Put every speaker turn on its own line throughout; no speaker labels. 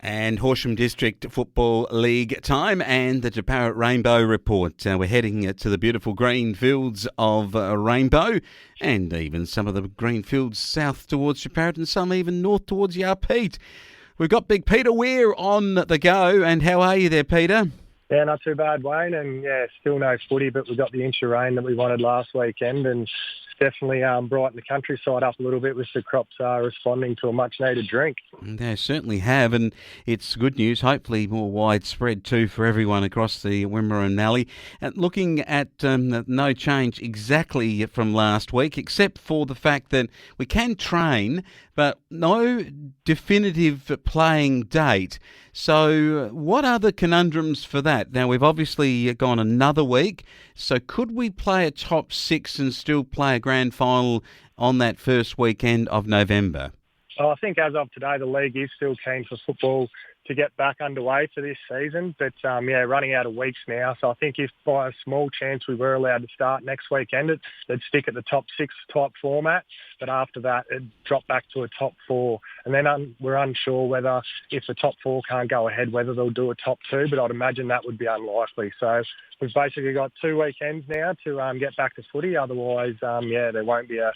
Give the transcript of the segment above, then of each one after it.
And Horsham District Football League time and the Jeparrot Rainbow Report. We're heading to the beautiful green fields of Rainbow and even some of the green fields south towards Jeparrot and some even north towards Yarpeet. We've got Big Peter Weir on the go. And how are you there, Peter?
Yeah, not too bad, Wayne. And yeah, still no footy, but we got the inch of rain that we wanted last weekend, and definitely brightened the countryside up a little bit with the crops responding to a much-needed drink.
They certainly have, and it's good news, hopefully more widespread too for everyone across the Wimmera and Mallee. Looking at no change exactly from last week, except for the fact that we can train, but no definitive playing date. So what are the conundrums for that? Now, we've obviously gone another week, so could we play a top six and still play a grand final on that first weekend of November?
Well, I think as of today, the league is still keen for football to get back underway for this season. But, running out of weeks now. So I think if by a small chance we were allowed to start next weekend, they'd stick at the top six type format. But after that, it'd drop back to a top four. And then we're unsure whether, if the top four can't go ahead, whether they'll do a top two. But I'd imagine that would be unlikely. So we've basically got 2 weekends now to get back to footy. Otherwise, there won't be a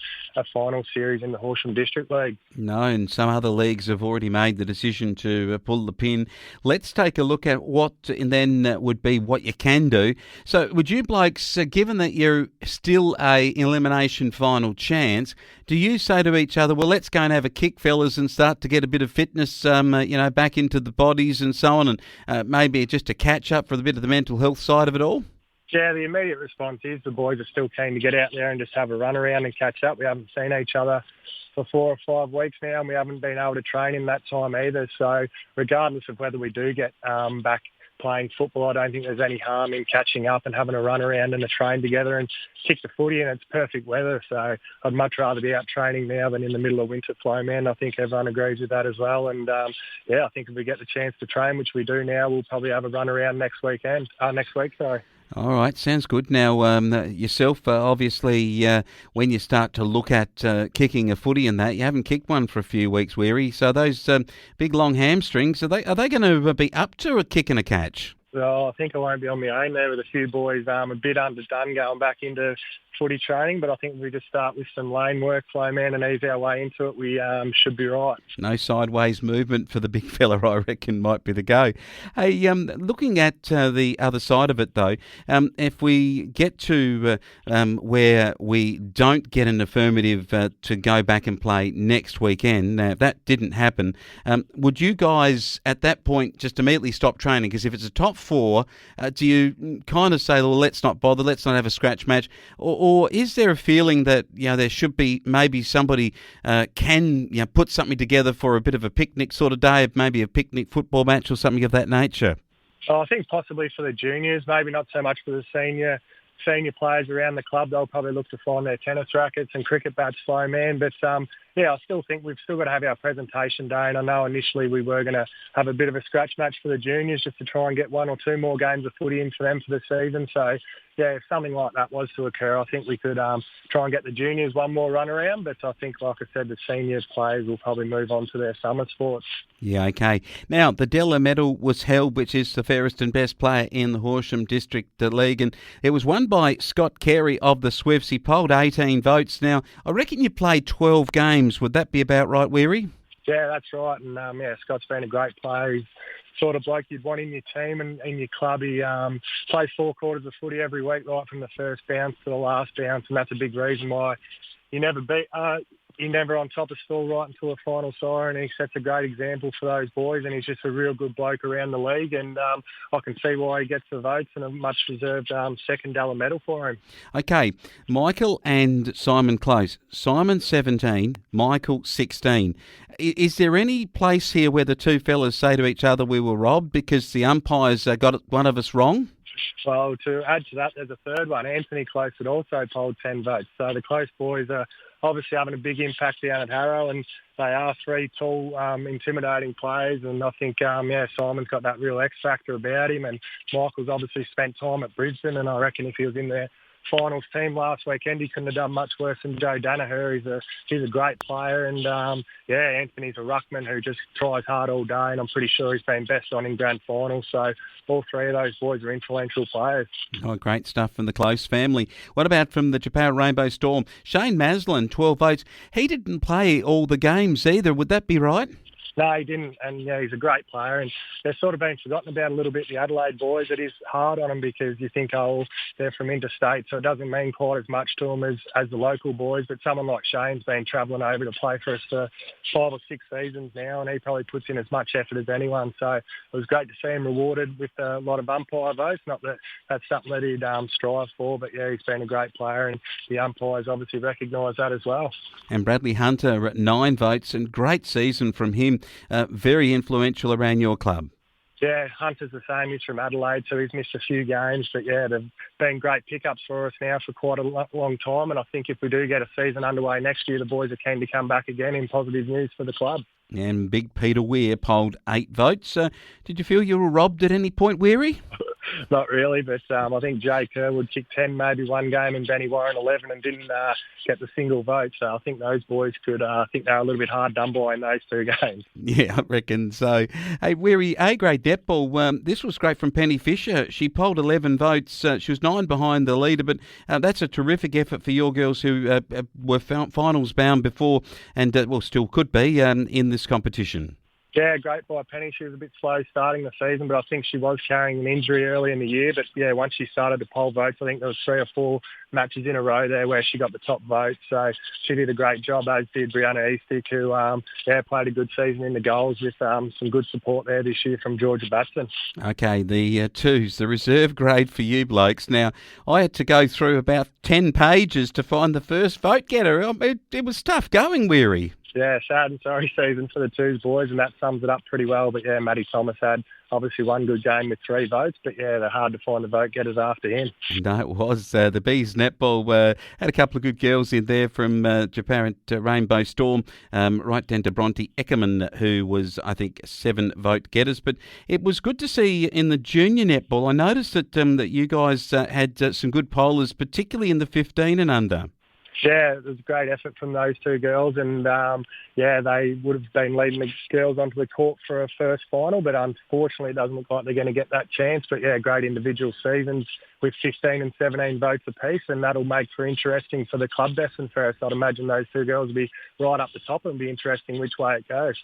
final series in the Horsham District League.
No, and some other leagues have already made the decision to pull the pin. Let's take a look at what and then would be what you can do. So would you blokes, given that you're still a elimination final chance, do you say to each other, well, let's go and have a kick, fellas, and start to get a bit of fitness, back into the bodies and so on, and maybe just a catch-up for a bit of the mental health side of it all?
Yeah, the immediate response is the boys are still keen to get out there and just have a run around and catch up. We haven't seen each other for 4 or 5 weeks now, and we haven't been able to train in that time either. So regardless of whether we do get back playing football, I don't think there's any harm in catching up and having a run around and a train together and kick the footy, and it's perfect weather. So I'd much rather be out training now than in the middle of winter flow, man. I think everyone agrees with that as well. And I think if we get the chance to train, which we do now, we'll probably have a run around next week. All
right, sounds good. Now, yourself, obviously, when you start to look at kicking a footy and that, you haven't kicked one for a few weeks, Weary. So those big long hamstrings, are they going to be up to a kick and a catch?
Well, I think I won't be on my own there with a few boys a bit underdone going back into footy training, but I think if we just start with some lane work, flow man, and ease our way into it, we should be right.
No sideways movement for the big fella, I reckon, might be the go. Hey, looking at the other side of it, though, if we get to where we don't get an affirmative to go back and play next weekend, now if that didn't happen, would you guys at that point just immediately stop training? Because if it's a top four, do you kind of say, well, let's not bother, let's not have a scratch match, or is there a feeling that there should be maybe somebody can put something together for a bit of a picnic sort of day, maybe a picnic football match or something of that nature?
I think possibly for the juniors, maybe not so much for the senior players around the club. They'll probably look to find their tennis rackets and cricket bats, slow man. But I still think we've still got to have our presentation day. And I know initially we were going to have a bit of a scratch match for the juniors just to try and get 1 or 2 more games of footy in for them for the season. So, if something like that was to occur, I think we could try and get the juniors 1 more run around. But I think, like I said, the seniors players will probably move on to their summer sports.
Yeah, okay. Now, the Della Medal was held, which is the fairest and best player in the Horsham District League, and it was won by Scott Carey of the Swifts. He polled 18 votes. Now, I reckon you played 12 games. Would that be about right, Weary?
Yeah, that's right. And, Scott's been a great player. He's sort of bloke you'd want in your team and in your club. He plays 4 quarters of footy every week, right from the first bounce to the last bounce, and that's a big reason why he never on top of still right until the final siren. He sets a great example for those boys, and he's just a real good bloke around the league, and I can see why he gets the votes and a much-deserved second Della medal for him.
Okay, Michael and Simon Close. Simon 17, Michael 16. Is there any place here where the two fellas say to each other we were robbed because the umpires got one of us wrong?
Well, to add to that, there's a third one. Anthony Close had also polled 10 votes. So the Close boys are obviously having a big impact down at Harrow, and they are 3 tall, intimidating players. And I think, Simon's got that real X factor about him. And Michael's obviously spent time at Brisbane, and I reckon if he was in there finals team last weekend. He couldn't have done much worse than Joe Danaher. He's a great player, and Anthony's a ruckman who just tries hard all day, and I'm pretty sure he's been best on in grand finals. So all three of those boys are influential players.
Oh, great stuff from the Close family. What about from the Japan Rainbow Storm? Shane Maslin, 12 votes. He didn't play all the games either. Would that be right?
No, he didn't, and he's a great player, and they're sort of been forgotten about a little bit, the Adelaide boys. It is hard on them because you think, they're from interstate, so it doesn't mean quite as much to them as the local boys, but someone like Shane's been travelling over to play for us for 5 or 6 seasons now, and he probably puts in as much effort as anyone, so it was great to see him rewarded with a lot of umpire votes. Not that that's something that he'd strive for, but he's been a great player, and the umpires obviously recognise that as well.
And Bradley Hunter at 9 votes, and great season from him. Very influential around your club.
Yeah, Hunter's the same. He's from Adelaide, so he's missed a few games. But, they've been great pickups for us now for quite a long time. And I think if we do get a season underway next year, the boys are keen to come back again in positive news for the club.
And Big Peter Weir polled 8 votes. Did you feel you were robbed at any point, Weary?
Not really, but I think Jay Kerwood kicked 10 maybe one game and Benny Warren 11 and didn't get the single vote. So I think those boys could, I think they were a little bit hard done by in those 2 games.
Yeah, I reckon so. Hey, Weary, A-grade netball, this was great from Penny Fisher. She polled 11 votes. She was 9 behind the leader, but that's a terrific effort for your girls who were finals bound before and, still could be in this competition.
Yeah, great by Penny. She was a bit slow starting the season, but I think she was carrying an injury early in the year. But, once she started to poll votes, I think there was 3 or 4 matches in a row there where she got the top vote. So she did a great job, as did Brianna Eastick, who, played a good season in the goals with some good support there this year from Georgia Batson. Okay,
the 2s, the reserve grade for you blokes. Now, I had to go through about 10 pages to find the first vote getter. It was tough going, Weary.
Yeah, sad and sorry season for the 2s boys, and that sums it up pretty well. But, Matty Thomas had obviously one good game with 3 votes, but, they're hard to find the vote getters after him.
No, it was. The Bees netball had a couple of good girls in there from Japan Rainbow Storm, right down to Bronte Eckerman, who was, I think, 7 vote getters. But it was good to see in the junior netball. I noticed that you guys had some good pollers, particularly in the 15 and under.
Yeah, it was a great effort from those 2 girls, and they would have been leading the girls onto the court for a first final, but unfortunately it doesn't look like they're going to get that chance. But great individual seasons with 15 and 17 votes apiece, and that'll make for interesting for the club best and first. I'd imagine those 2 girls will be right up the top and be interesting which way it goes.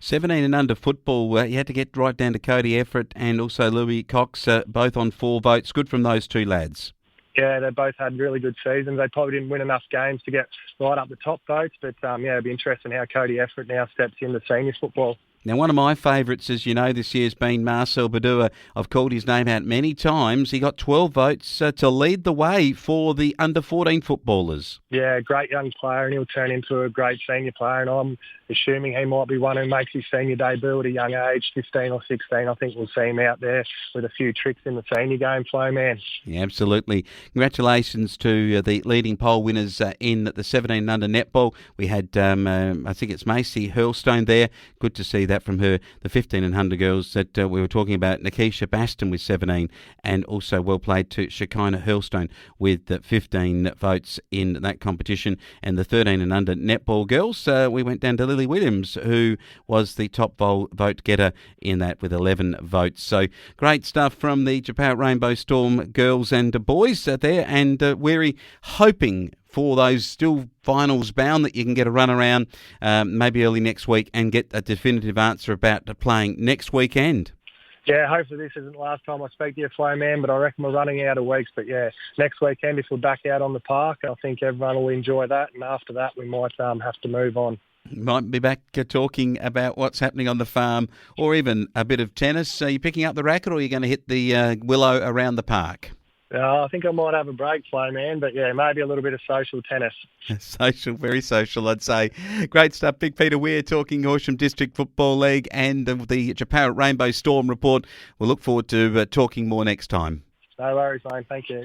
17
and under football, you had to get right down to Cody Effort and also Louis Cox, both on 4 votes. Good from those 2 lads.
Yeah, they both had really good seasons. They probably didn't win enough games to get right up the top votes, but it'll be interesting how Cody Effort now steps into senior football.
Now, one of my favourites, as you know, this year has been Marcel Badua. I've called his name out many times. He got 12 votes to lead the way for the under-14 footballers. Yeah,
great young player, and he'll turn into a great senior player, and I'm assuming he might be one who makes his senior debut at a young age, 15 or 16. I think we'll see him out there with a few tricks in the senior game, Flo, man.
Yeah, absolutely. Congratulations to the leading poll winners in the 17 and under netball. We had, I think it's Macy Hurlstone there. Good to see that from her. The 15 and under girls that we were talking about, Nikisha Baston with 17, and also well played to Shekinah Hurlstone with 15 votes in that competition. And the 13 and under netball girls, we went down to Lily Williams, who was the top vote getter in that with 11 votes. So great stuff from the Japan Rainbow Storm girls and boys there, and we're hoping for those still finals bound that you can get a run around maybe early next week and get a definitive answer about playing next weekend.
Yeah, hopefully this isn't the last time I speak to you, Flo, man, but I reckon we're running out of weeks. But next weekend, if we're back out on the park, I think everyone will enjoy that, and after that we might have to move on.
Might be back talking about what's happening on the farm, or even a bit of tennis. Are you picking up the racket, or are you going to hit the willow around the park?
I think I might have a break, Flo, man, but maybe a little bit of social tennis.
Social, very social, I'd say. Great stuff. Big Peter Weir talking Horsham District Football League and the Japan Rainbow Storm report. We'll look forward to talking more next time.
No worries, mate. Thank you.